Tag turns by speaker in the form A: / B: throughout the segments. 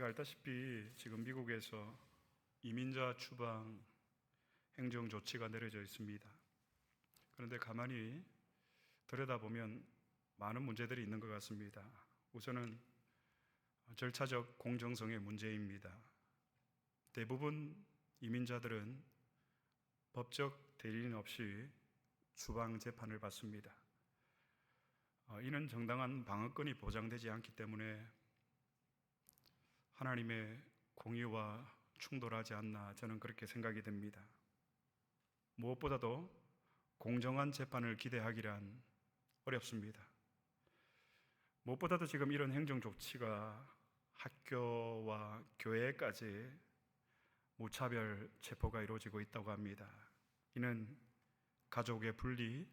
A: 우리가 알다시피 지금 미국에서 이민자 추방 행정 조치가 내려져 있습니다. 그런데 가만히 들여다보면 많은 문제들이 있는 것 같습니다. 우선은 절차적 공정성의 문제입니다. 대부분 이민자들은 법적 대리인 없이 추방 재판을 받습니다. 이는 정당한 방어권이 보장되지 않기 때문에 하나님의 공의와 충돌하지 않나 저는 그렇게 생각이 됩니다. 무엇보다도 공정한 재판을 기대하기란 어렵습니다. 무엇보다도 지금 이런 행정 조치가 학교와 교회까지 무차별 체포가 이루어지고 있다고 합니다. 이는 가족의 분리,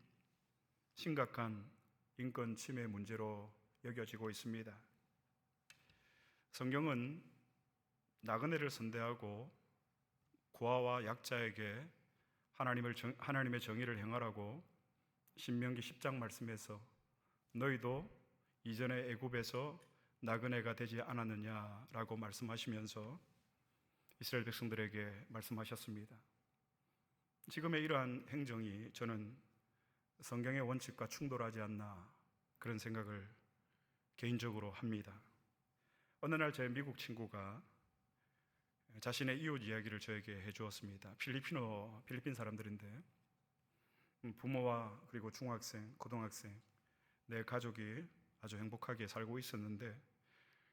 A: 심각한 인권 침해 문제로 여겨지고 있습니다. 성경은 나그네를 선대하고 고아와 약자에게 하나님의 정의를 행하라고 신명기 10장 말씀에서 너희도 이전에 애굽에서 나그네가 되지 않았느냐라고 말씀하시면서 이스라엘 백성들에게 말씀하셨습니다. 지금의 이러한 행정이 저는 성경의 원칙과 충돌하지 않나 그런 생각을 개인적으로 합니다. 어느 날 제 미국 친구가 자신의 이웃 이야기를 저에게 해주었습니다. 필리핀 사람들인데 부모와 그리고 중학생, 고등학생 내 가족이 아주 행복하게 살고 있었는데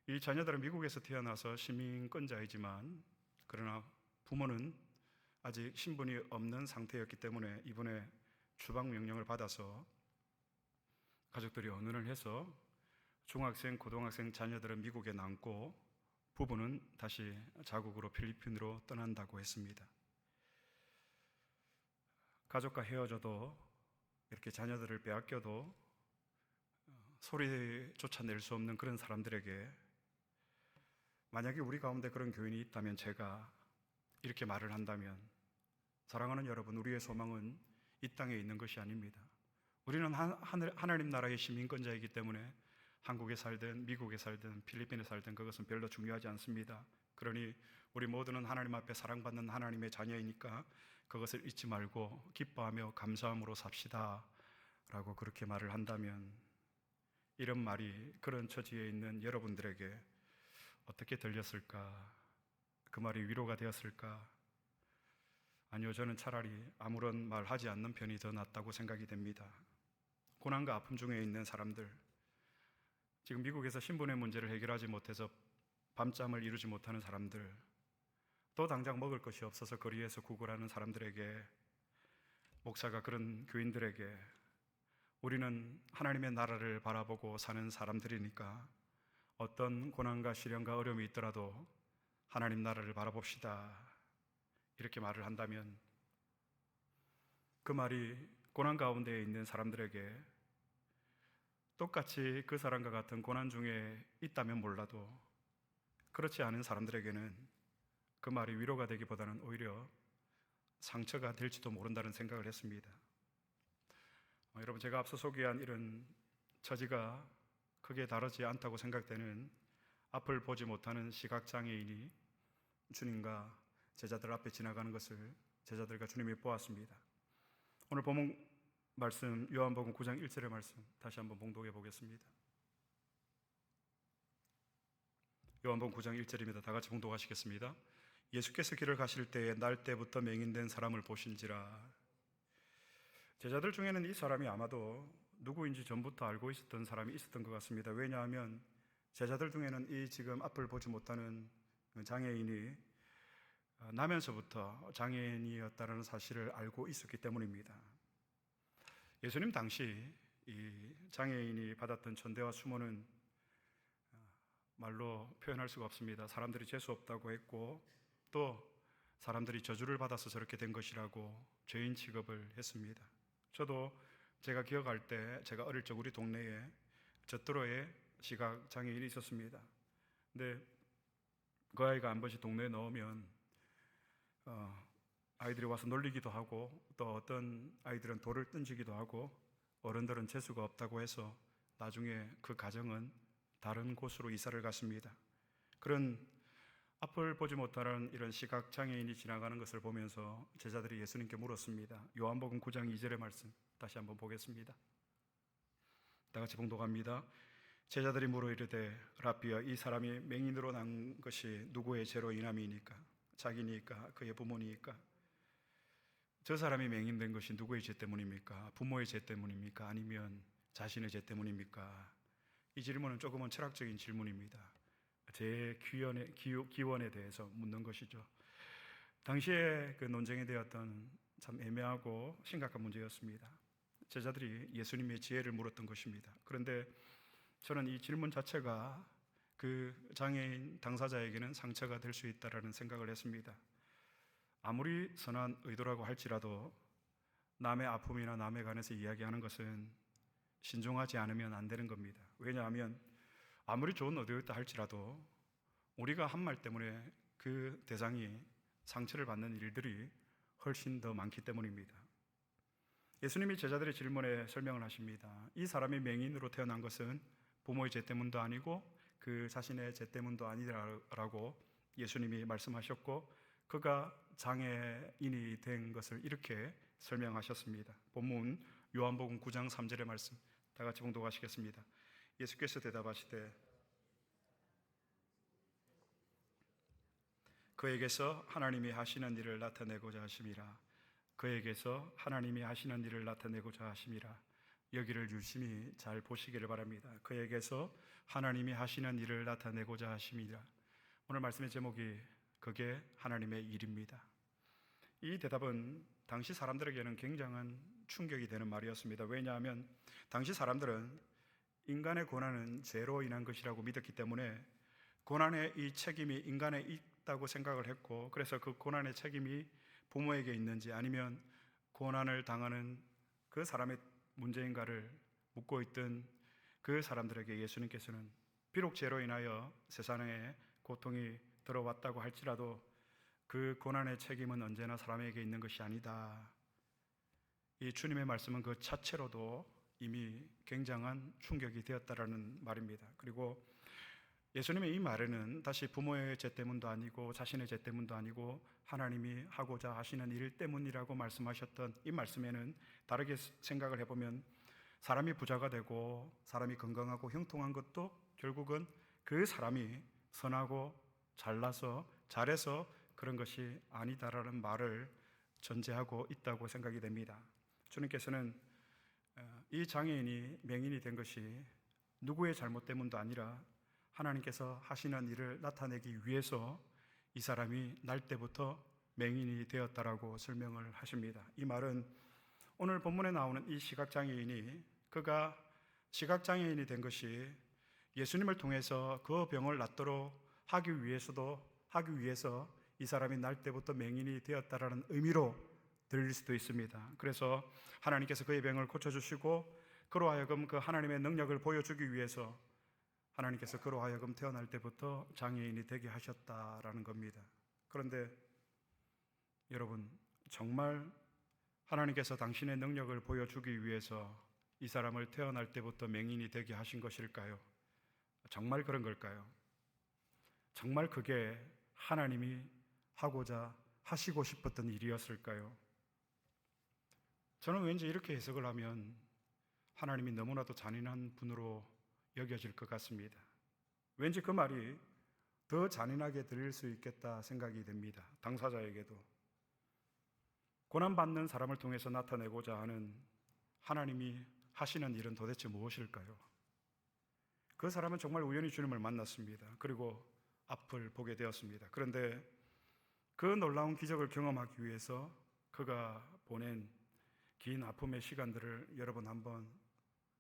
A: 이 자녀들은 미국에서 태어나서 시민권자이지만 그러나 부모는 아직 신분이 없는 상태였기 때문에 이번에 추방 명령을 받아서 가족들이 언언을 해서 중학생, 고등학생 자녀들은 미국에 남고 부부는 다시 자국으로 필리핀으로 떠난다고 했습니다. 가족과 헤어져도 이렇게 자녀들을 빼앗겨도 소리조차 낼 수 없는 그런 사람들에게 만약에 우리 가운데 그런 교인이 있다면 제가 이렇게 말을 한다면 사랑하는 여러분, 우리의 소망은 이 땅에 있는 것이 아닙니다. 우리는 하나님 나라의 시민권자이기 때문에 한국에 살든 미국에 살든 필리핀에 살든 그것은 별로 중요하지 않습니다. 그러니 우리 모두는 하나님 앞에 사랑받는 하나님의 자녀이니까 그것을 잊지 말고 기뻐하며 감사함으로 삽시다 라고 그렇게 말을 한다면 이런 말이 그런 처지에 있는 여러분들에게 어떻게 들렸을까? 그 말이 위로가 되었을까? 아니요, 저는 차라리 아무런 말 하지 않는 편이 더 낫다고 생각이 됩니다. 고난과 아픔 중에 있는 사람들, 지금 미국에서 신분의 문제를 해결하지 못해서 밤잠을 이루지 못하는 사람들, 또 당장 먹을 것이 없어서 거리에서 구걸하는 사람들에게 목사가 그런 교인들에게 우리는 하나님의 나라를 바라보고 사는 사람들이니까 어떤 고난과 시련과 어려움이 있더라도 하나님 나라를 바라봅시다 이렇게 말을 한다면 그 말이 고난 가운데 있는 사람들에게 똑같이 그 사람과 같은 고난 중에 있다면 몰라도 그렇지 않은 사람들에게는 그 말이 위로가 되기보다는 오히려 상처가 될지도 모른다는 생각을 했습니다. 여러분, 제가 앞서 소개한 이런 처지가 크게 다르지 않다고 생각되는 앞을 보지 못하는 시각장애인이 주님과 제자들 앞에 지나가는 것을 제자들과 주님이 보았습니다. 오늘 본문 말씀 요한복음 9장 1절의 말씀 다시 한번 봉독해 보겠습니다. 요한복음 9장 1절입니다. 다 같이 봉독하시겠습니다. 예수께서 길을 가실 때에 날 때부터 맹인된 사람을 보신지라. 제자들 중에는 이 사람이 아마도 누구인지 전부터 알고 있었던 사람이 있었던 것 같습니다. 왜냐하면 제자들 중에는 이 지금 앞을 보지 못하는 장애인이 나면서부터 장애인이었다는 사실을 알고 있었기 때문입니다. 예수님 당시 이 장애인이 받았던 천대와 수모는 말로 표현할 수가 없습니다. 사람들이 재수 없다고 했고 또 사람들이 저주를 받아서 저렇게 된 것이라고 죄인 취급을 했습니다. 저도 제가 기억할 때 제가 어릴 적 우리 동네에 젖도로에 시각장애인이 있었습니다. 근데 그 아이가 한 번씩 동네에 나오면 아이들이 와서 놀리기도 하고 또 어떤 아이들은 돌을 던지기도 하고 어른들은 재수가 없다고 해서 나중에 그 가정은 다른 곳으로 이사를 갔습니다. 그런 앞을 보지 못하는 이런 시각장애인이 지나가는 것을 보면서 제자들이 예수님께 물었습니다. 요한복음 9장 2절의 말씀 다시 한번 보겠습니다. 다 같이 봉독합니다. 제자들이 물어 이르되 라삐야, 이 사람이 맹인으로 난 것이 누구의 죄로 인함이니까? 자기니까? 그의 부모니까? 저 사람이 맹인된 것이 누구의 죄 때문입니까? 부모의 죄 때문입니까? 아니면 자신의 죄 때문입니까? 이 질문은 조금은 철학적인 질문입니다. 제 기원에 대해서 묻는 것이죠. 당시에 그 논쟁이 되었던 참 애매하고 심각한 문제였습니다. 제자들이 예수님의 지혜를 물었던 것입니다. 그런데 저는 이 질문 자체가 그 장애인 당사자에게는 상처가 될 수 있다라는 생각을 했습니다. 아무리 선한 의도라고 할지라도 남의 아픔이나 남에 관해서 이야기하는 것은 신중하지 않으면 안 되는 겁니다. 왜냐하면 아무리 좋은 의도였다 할지라도 우리가 한 말 때문에 그 대상이 상처를 받는 일들이 훨씬 더 많기 때문입니다. 예수님이 제자들의 질문에 설명을 하십니다. 이 사람이 맹인으로 태어난 것은 부모의 죄 때문도 아니고 그 자신의 죄 때문도 아니라고 예수님이 말씀하셨고, 그가 장애인이 된 것을 이렇게 설명하셨습니다. 본문 요한복음 9장 3절의 말씀 다 같이 봉독하시겠습니다. 예수께서 대답하시되 그에게서 하나님이 하시는 일을 나타내고자 하심이라. 그에게서 하나님이 하시는 일을 나타내고자 하심이라. 여기를 유심히 잘 보시기를 바랍니다. 그에게서 하나님이 하시는 일을 나타내고자 하심이라. 오늘 말씀의 제목이 그게 하나님의 일입니다. 이 대답은 당시 사람들에게는 굉장한 충격이 되는 말이었습니다. 왜냐하면 당시 사람들은 인간의 고난은 죄로 인한 것이라고 믿었기 때문에 고난의 이 책임이 인간에 있다고 생각을 했고, 그래서 그 고난의 책임이 부모에게 있는지 아니면 고난을 당하는 그 사람의 문제인가를 묻고 있던 그 사람들에게 예수님께서는 비록 죄로 인하여 세상에 고통이 들어왔다고 할지라도 그 고난의 책임은 언제나 사람에게 있는 것이 아니다. 이 주님의 말씀은 그 자체로도 이미 굉장한 충격이 되었다라는 말입니다. 그리고 예수님의 이 말에는 다시 부모의 죄 때문도 아니고 자신의 죄 때문도 아니고 하나님이 하고자 하시는 일 때문이라고 말씀하셨던 이 말씀에는 다르게 생각을 해보면 사람이 부자가 되고 사람이 건강하고 형통한 것도 결국은 그 사람이 선하고 잘해서 그런 것이 아니다라는 말을 전제하고 있다고 생각이 됩니다. 주님께서는 이 장애인이 맹인이 된 것이 누구의 잘못 때문도 아니라 하나님께서 하시는 일을 나타내기 위해서 이 사람이 날 때부터 맹인이 되었다라고 설명을 하십니다. 이 말은 오늘 본문에 나오는 이 시각장애인이 그가 시각장애인이 된 것이 예수님을 통해서 그 병을 낫도록 하기 위해서 이 사람이 날 때부터 맹인이 되었다라는 의미로 들릴 수도 있습니다. 그래서 하나님께서 그의 병을 고쳐주시고 그로 하여금 그 하나님의 능력을 보여주기 위해서 하나님께서 그로 하여금 태어날 때부터 장애인이 되게 하셨다라는 겁니다. 그런데 여러분, 정말 하나님께서 당신의 능력을 보여주기 위해서 이 사람을 태어날 때부터 맹인이 되게 하신 것일까요? 정말 그런 걸까요? 정말 그게 하나님이 하고자 하시고 싶었던 일이었을까요? 저는 왠지 이렇게 해석을 하면 하나님이 너무나도 잔인한 분으로 여겨질 것 같습니다. 왠지 그 말이 더 잔인하게 들릴 수 있겠다 생각이 됩니다. 당사자에게도. 고난받는 사람을 통해서 나타내고자 하는 하나님이 하시는 일은 도대체 무엇일까요? 그 사람은 정말 우연히 주님을 만났습니다. 그리고 앞을 보게 되었습니다. 그런데 그 놀라운 기적을 경험하기 위해서 그가 보낸 긴 아픔의 시간들을 여러분 한번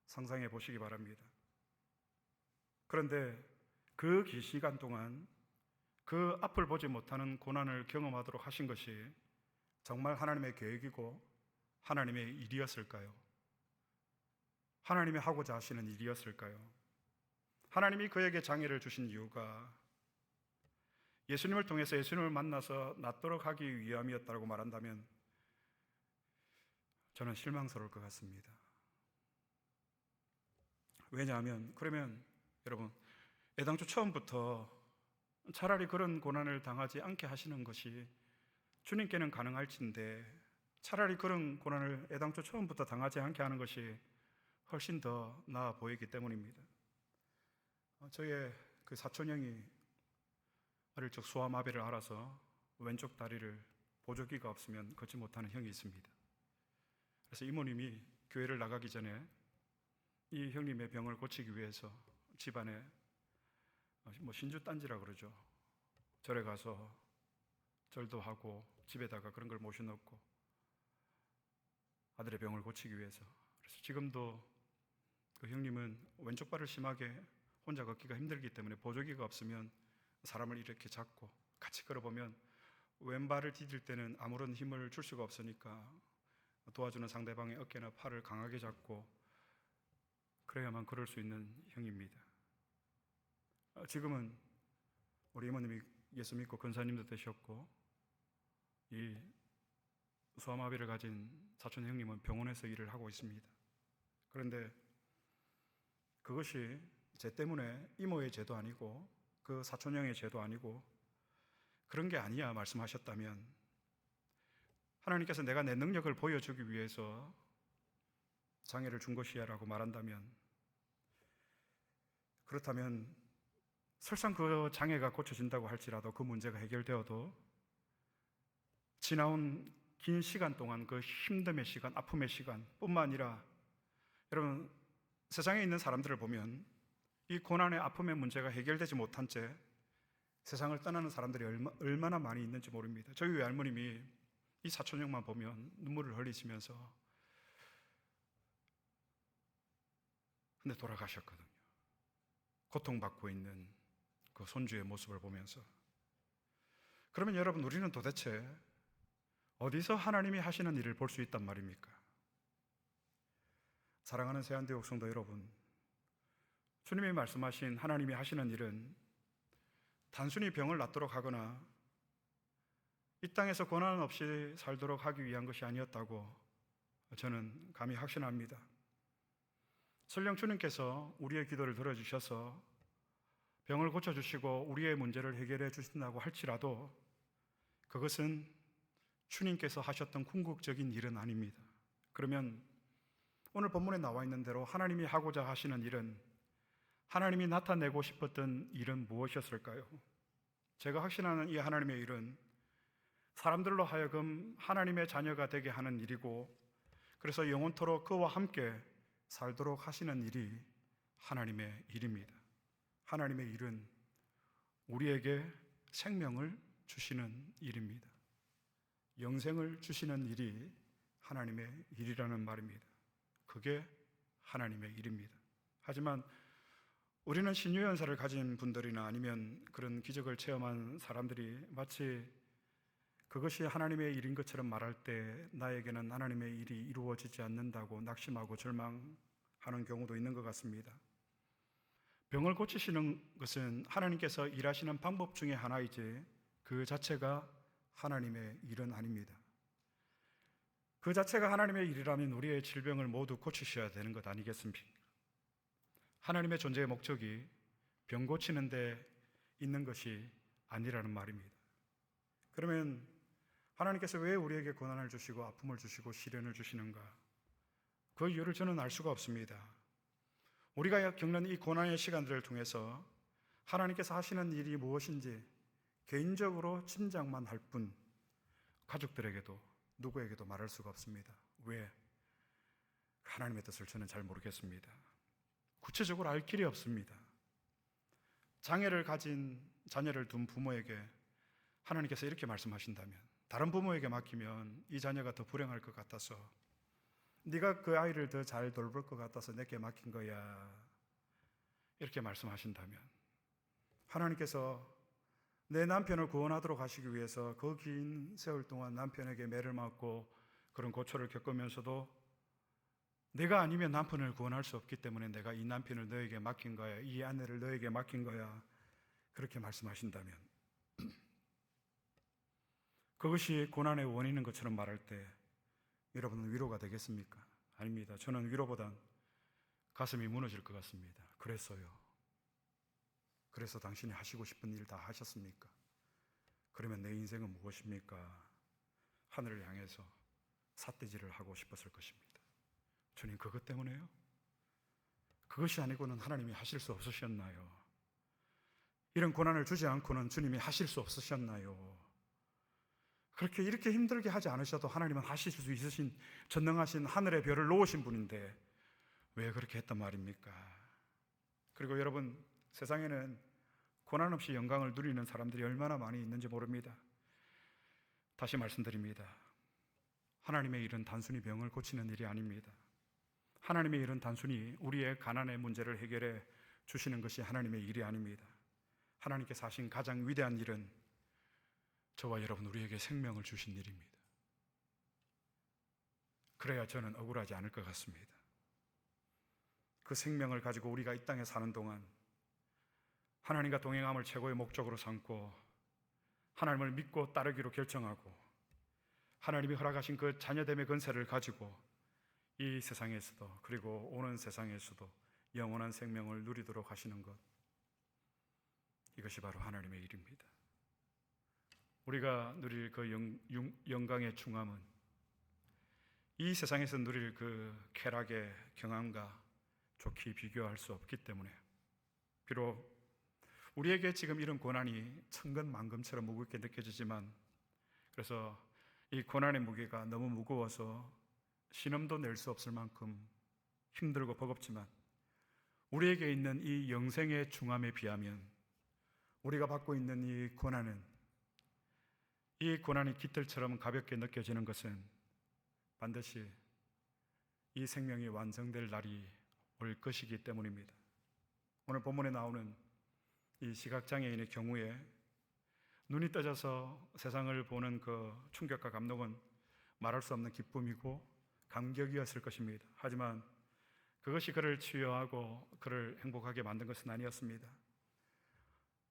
A: 상상해 보시기 바랍니다. 그런데 그 긴 시간 동안 그 앞을 보지 못하는 고난을 경험하도록 하신 것이 정말 하나님의 계획이고 하나님의 일이었을까요? 하나님이 하고자 하시는 일이었을까요? 하나님이 그에게 장애를 주신 이유가 예수님을 통해서 예수님을 만나서 낫도록 하기 위함이었다고 말한다면 저는 실망스러울 것 같습니다. 왜냐하면 그러면 여러분, 애당초 처음부터 차라리 그런 고난을 당하지 않게 하시는 것이 주님께는 가능할진데 차라리 그런 고난을 애당초 처음부터 당하지 않게 하는 것이 훨씬 더 나아 보이기 때문입니다. 저의 그 사촌형이 어릴 적 소아마비를 앓아서 왼쪽 다리를 보조기가 없으면 걷지 못하는 형이 있습니다. 그래서 이모님이 교회를 나가기 전에 이 형님의 병을 고치기 위해서 집안에 신주단지라 그러죠. 절에 가서 절도 하고 집에다가 그런 걸 모셔놓고 아들의 병을 고치기 위해서. 그래서 지금도 그 형님은 왼쪽 발을 심하게 혼자 걷기가 힘들기 때문에 보조기가 없으면 사람을 이렇게 잡고 같이 걸어보면 왼발을 디딜 때는 아무런 힘을 줄 수가 없으니까 도와주는 상대방의 어깨나 팔을 강하게 잡고 그래야만 걸을 수 있는 형입니다. 지금은 우리 이모님이 예수 믿고 권사님도 되셨고 이 소아마비를 가진 사촌 형님은 병원에서 일을 하고 있습니다. 그런데 그것이 제 때문에 이모의 죄도 아니고 그 사촌 형의 죄도 아니고 그런 게 아니야 말씀하셨다면 하나님께서 내가 내 능력을 보여주기 위해서 장애를 준 것이야 라고 말한다면 그렇다면 설상 그 장애가 고쳐진다고 할지라도 그 문제가 해결되어도 지나온 긴 시간 동안 그 힘듦의 시간, 아픔의 시간 뿐만 아니라 여러분 세상에 있는 사람들을 보면 이 고난의 아픔의 문제가 해결되지 못한 채 세상을 떠나는 사람들이 얼마나 많이 있는지 모릅니다. 저희 외할머님이 이 사촌형만 보면 눈물을 흘리시면서 근데 돌아가셨거든요. 고통받고 있는 그 손주의 모습을 보면서. 그러면 여러분 우리는 도대체 어디서 하나님이 하시는 일을 볼 수 있단 말입니까? 사랑하는 세안대옥 성도 여러분, 주님이 말씀하신 하나님이 하시는 일은 단순히 병을 낫도록 하거나 이 땅에서 고난 없이 살도록 하기 위한 것이 아니었다고 저는 감히 확신합니다. 설령 주님께서 우리의 기도를 들어주셔서 병을 고쳐주시고 우리의 문제를 해결해 주신다고 할지라도 그것은 주님께서 하셨던 궁극적인 일은 아닙니다. 그러면 오늘 본문에 나와 있는 대로 하나님이 하고자 하시는 일은 하나님이 나타내고 싶었던 일은 무엇이었을까요? 제가 확신하는 이 하나님의 일은 사람들로 하여금 하나님의 자녀가 되게 하는 일이고 그래서 영원토록 그와 함께 살도록 하시는 일이 하나님의 일입니다. 하나님의 일은 우리에게 생명을 주시는 일입니다. 영생을 주시는 일이 하나님의 일이라는 말입니다. 그게 하나님의 일입니다. 하지만 우리는 신유연사를 가진 분들이나 아니면 그런 기적을 체험한 사람들이 마치 그것이 하나님의 일인 것처럼 말할 때 나에게는 하나님의 일이 이루어지지 않는다고 낙심하고 절망하는 경우도 있는 것 같습니다. 병을 고치시는 것은 하나님께서 일하시는 방법 중에 하나이지 그 자체가 하나님의 일은 아닙니다. 그 자체가 하나님의 일이라면 우리의 질병을 모두 고치셔야 되는 것 아니겠습니까? 하나님의 존재의 목적이 병 고치는 데 있는 것이 아니라는 말입니다. 그러면 하나님께서 왜 우리에게 고난을 주시고 아픔을 주시고 시련을 주시는가? 그 이유를 저는 알 수가 없습니다. 우리가 겪는 이 고난의 시간들을 통해서 하나님께서 하시는 일이 무엇인지 개인적으로 짐작만 할 뿐 가족들에게도 누구에게도 말할 수가 없습니다. 왜? 하나님의 뜻을 저는 잘 모르겠습니다. 구체적으로 알 길이 없습니다. 장애를 가진 자녀를 둔 부모에게 하나님께서 이렇게 말씀하신다면 다른 부모에게 맡기면 이 자녀가 더 불행할 것 같아서 네가 그 아이를 더 잘 돌볼 것 같아서 내게 맡긴 거야 이렇게 말씀하신다면 하나님께서 내 남편을 구원하도록 하시기 위해서 그 긴 세월 동안 남편에게 매를 맞고 그런 고초를 겪으면서도 내가 아니면 남편을 구원할 수 없기 때문에 내가 이 남편을 너에게 맡긴 거야, 이 아내를 너에게 맡긴 거야 그렇게 말씀하신다면 그것이 고난의 원인인 것처럼 말할 때 여러분은 위로가 되겠습니까? 아닙니다. 저는 위로보단 가슴이 무너질 것 같습니다. 그랬어요. 그래서 당신이 하시고 싶은 일 다 하셨습니까? 그러면 내 인생은 무엇입니까? 하늘을 향해서 삿대질을 하고 싶었을 것입니다. 주님, 그것 때문에요? 그것이 아니고는 하나님이 하실 수 없으셨나요? 이런 고난을 주지 않고는 주님이 하실 수 없으셨나요? 그렇게 이렇게 힘들게 하지 않으셔도 하나님은 하실 수 있으신 전능하신 하늘의 별을 놓으신 분인데 왜 그렇게 했단 말입니까? 그리고 여러분, 세상에는 고난 없이 영광을 누리는 사람들이 얼마나 많이 있는지 모릅니다. 다시 말씀드립니다. 하나님의 일은 단순히 병을 고치는 일이 아닙니다. 하나님의 일은 단순히 우리의 가난의 문제를 해결해 주시는 것이 하나님의 일이 아닙니다. 하나님께서 하신 가장 위대한 일은 저와 여러분 우리에게 생명을 주신 일입니다. 그래야 저는 억울하지 않을 것 같습니다. 그 생명을 가지고 우리가 이 땅에 사는 동안 하나님과 동행함을 최고의 목적으로 삼고 하나님을 믿고 따르기로 결정하고 하나님이 허락하신 그 자녀됨의 권세를 가지고 이 세상에서도 그리고 오는 세상에서도 영원한 생명을 누리도록 하시는 것, 이것이 바로 하나님의 일입니다. 우리가 누릴 그 영광의 중함은 이 세상에서 누릴 그 쾌락의 경함과 좋게 비교할 수 없기 때문에 비록 우리에게 지금 이런 고난이 천근만금처럼 무겁게 느껴지지만, 그래서 이 고난의 무게가 너무 무거워서 신음도 낼 수 없을 만큼 힘들고 버겁지만 우리에게 있는 이 영생의 중함에 비하면 우리가 받고 있는 이 고난이 깃털처럼 가볍게 느껴지는 것은 반드시 이 생명이 완성될 날이 올 것이기 때문입니다. 오늘 본문에 나오는 이 시각장애인의 경우에 눈이 떠져서 세상을 보는 그 충격과 감동은 말할 수 없는 기쁨이고 감격이었을 것입니다. 하지만 그것이 그를 치유하고 그를 행복하게 만든 것은 아니었습니다.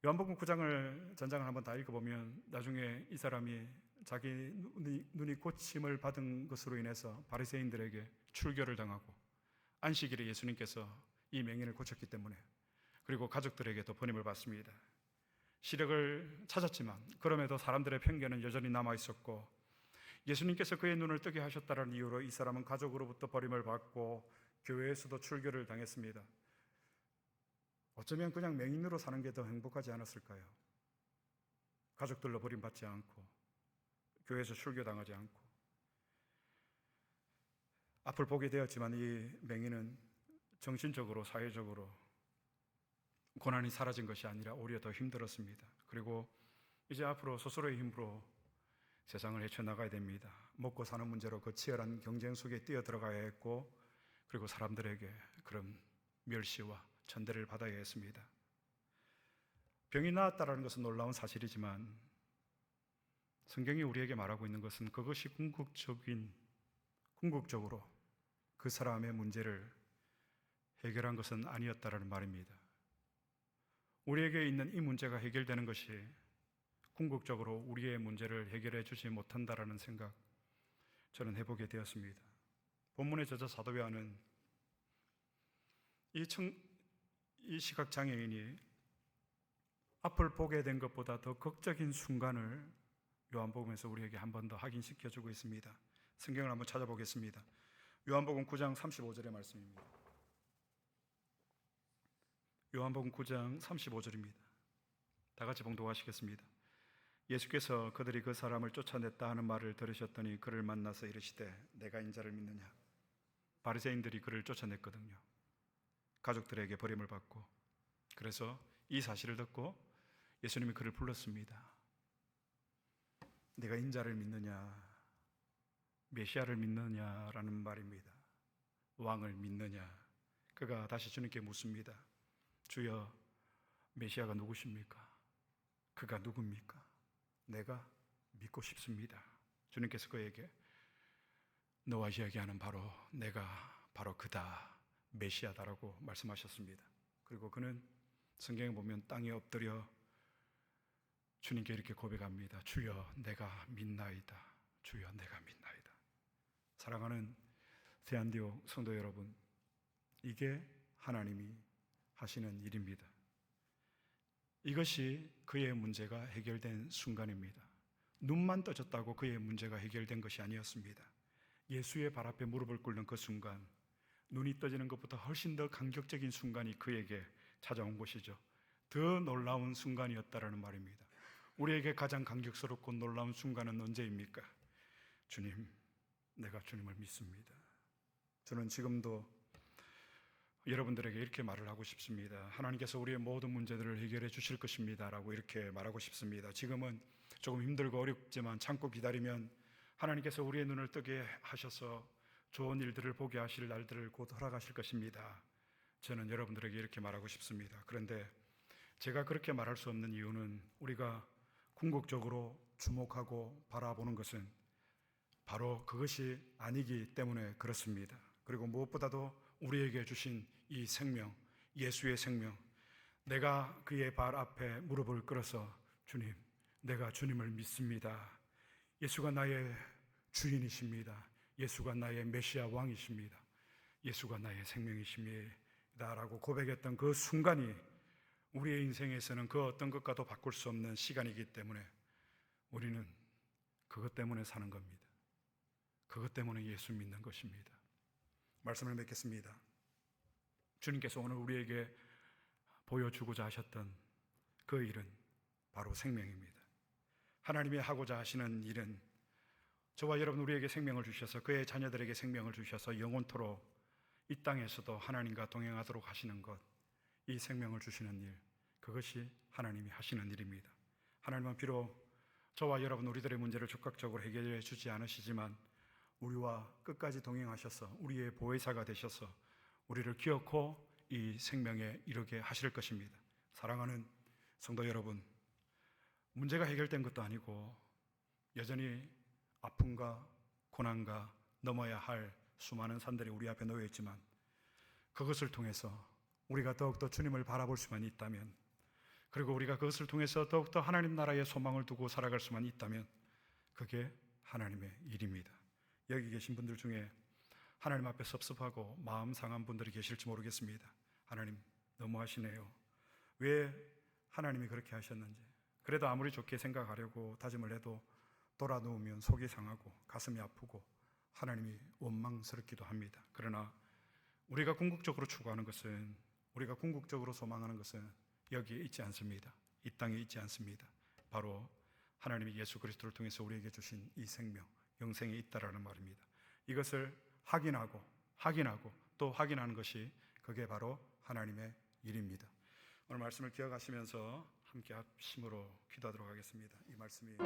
A: 요한복음 9장을 전장을 한번 다 읽어보면 나중에 이 사람이 자기 눈이 고침을 받은 것으로 인해서 바리새인들에게 출교를 당하고 안식일에 예수님께서 이 맹인을 고쳤기 때문에, 그리고 가족들에게도 번임을 받습니다. 시력을 찾았지만 그럼에도 사람들의 편견은 여전히 남아 있었고 예수님께서 그의 눈을 뜨게 하셨다는 이유로 이 사람은 가족으로부터 버림을 받고 교회에서도 출교를 당했습니다. 어쩌면 그냥 맹인으로 사는 게 더 행복하지 않았을까요? 가족들로 버림받지 않고 교회에서 출교당하지 않고. 앞을 보게 되었지만 이 맹인은 정신적으로 사회적으로 고난이 사라진 것이 아니라 오히려 더 힘들었습니다. 그리고 이제 앞으로 스스로의 힘으로 세상을 헤쳐나가야 됩니다. 먹고 사는 문제로 그 치열한 경쟁 속에 뛰어들어가야 했고, 그리고 사람들에게 그런 멸시와 천대를 받아야 했습니다. 병이 나았다는 것은 놀라운 사실이지만 성경이 우리에게 말하고 있는 것은 그것이 궁극적으로 그 사람의 문제를 해결한 것은 아니었다라는 말입니다. 우리에게 있는 이 문제가 해결되는 것이 궁극적으로 우리의 문제를 해결해 주지 못한다라는 생각 저는 해보게 되었습니다. 본문의 저자 사도 요한은 이 시각장애인이 앞을 보게 된 것보다 더 극적인 순간을 요한복음에서 우리에게 한 번 더 확인시켜주고 있습니다. 성경을 한번 찾아보겠습니다. 요한복음 9장 35절의 말씀입니다. 요한복음 9장 35절입니다. 다 같이 봉독하시겠습니다. 예수께서 그들이 그 사람을 쫓아냈다 하는 말을 들으셨더니 그를 만나서 이르시되 내가 인자를 믿느냐. 바리새인들이 그를 쫓아냈거든요. 가족들에게 버림을 받고. 그래서 이 사실을 듣고 예수님이 그를 불렀습니다. 내가 인자를 믿느냐, 메시아를 믿느냐라는 말입니다. 왕을 믿느냐. 그가 다시 주님께 묻습니다. 주여, 메시아가 누구십니까? 그가 누굽니까? 내가 믿고 싶습니다. 주님께서 그에게 너와 이야기하는 바로 내가 바로 그다, 메시아다라고 말씀하셨습니다. 그리고 그는 성경에 보면 땅에 엎드려 주님께 이렇게 고백합니다. 주여 내가 믿나이다. 주여 내가 믿나이다. 사랑하는 대한디오 성도 여러분, 이게 하나님이 하시는 일입니다. 이것이 그의 문제가 해결된 순간입니다. 눈만 떠졌다고 그의 문제가 해결된 것이 아니었습니다. 예수의 발 앞에 무릎을 꿇는 그 순간, 눈이 떠지는 것보다 훨씬 더 감격적인 순간이 그에게 찾아온 것이죠. 더 놀라운 순간이었다라는 말입니다. 우리에게 가장 감격스럽고 놀라운 순간은 언제입니까? 주님, 내가 주님을 믿습니다. 저는 지금도 여러분들에게 이렇게 말을 하고 싶습니다. 하나님께서 우리의 모든 문제들을 해결해 주실 것입니다 라고 이렇게 말하고 싶습니다. 지금은 조금 힘들고 어렵지만 참고 기다리면 하나님께서 우리의 눈을 뜨게 하셔서 좋은 일들을 보게 하실 날들을 곧 허락하실 것입니다. 저는 여러분들에게 이렇게 말하고 싶습니다. 그런데 제가 그렇게 말할 수 없는 이유는 우리가 궁극적으로 주목하고 바라보는 것은 바로 그것이 아니기 때문에 그렇습니다. 그리고 무엇보다도 우리에게 주신 이 생명, 예수의 생명, 내가 그의 발 앞에 무릎을 꿇어서 주님, 내가 주님을 믿습니다. 예수가 나의 주인이십니다. 예수가 나의 메시아 왕이십니다. 예수가 나의 생명이십니다 라고 고백했던 그 순간이 우리의 인생에서는 그 어떤 것과도 바꿀 수 없는 시간이기 때문에 우리는 그것 때문에 사는 겁니다. 그것 때문에 예수 믿는 것입니다. 말씀을 맺겠습니다. 주님께서 오늘 우리에게 보여주고자 하셨던 그 일은 바로 생명입니다. 하나님이 하고자 하시는 일은 저와 여러분 우리에게 생명을 주셔서 그의 자녀들에게 생명을 주셔서 영원토록 이 땅에서도 하나님과 동행하도록 하시는 것, 이 생명을 주시는 일, 그것이 하나님이 하시는 일입니다. 하나님은 비록 저와 여러분 우리들의 문제를 즉각적으로 해결해 주지 않으시지만 우리와 끝까지 동행하셔서 우리의 보혜사가 되셔서 우리를 기어코 이 생명에 이르게 하실 것입니다. 사랑하는 성도 여러분, 문제가 해결된 것도 아니고 여전히 아픔과 고난과 넘어야 할 수많은 산들이 우리 앞에 놓여 있지만 그것을 통해서 우리가 더욱더 주님을 바라볼 수만 있다면, 그리고 우리가 그것을 통해서 더욱더 하나님 나라의 소망을 두고 살아갈 수만 있다면 그게 하나님의 일입니다. 여기 계신 분들 중에 하나님 앞에 섭섭하고 마음 상한 분들이 계실지 모르겠습니다. 하나님 너무하시네요. 왜 하나님이 그렇게 하셨는지, 그래도 아무리 좋게 생각하려고 다짐을 해도 돌아 누우면 속이 상하고 가슴이 아프고 하나님이 원망스럽기도 합니다. 그러나 우리가 궁극적으로 추구하는 것은, 우리가 궁극적으로 소망하는 것은 여기에 있지 않습니다. 이 땅에 있지 않습니다. 바로 하나님이 예수 그리스도를 통해서 우리에게 주신 이 생명, 영생에 있다라는 말입니다. 이것을 확인하고 또 확인하는 것이 그게 바로 하나님의 일입니다. 오늘 말씀을 기억하시면서 함께 합심으로 기도하도록 하겠습니다. 이 말씀이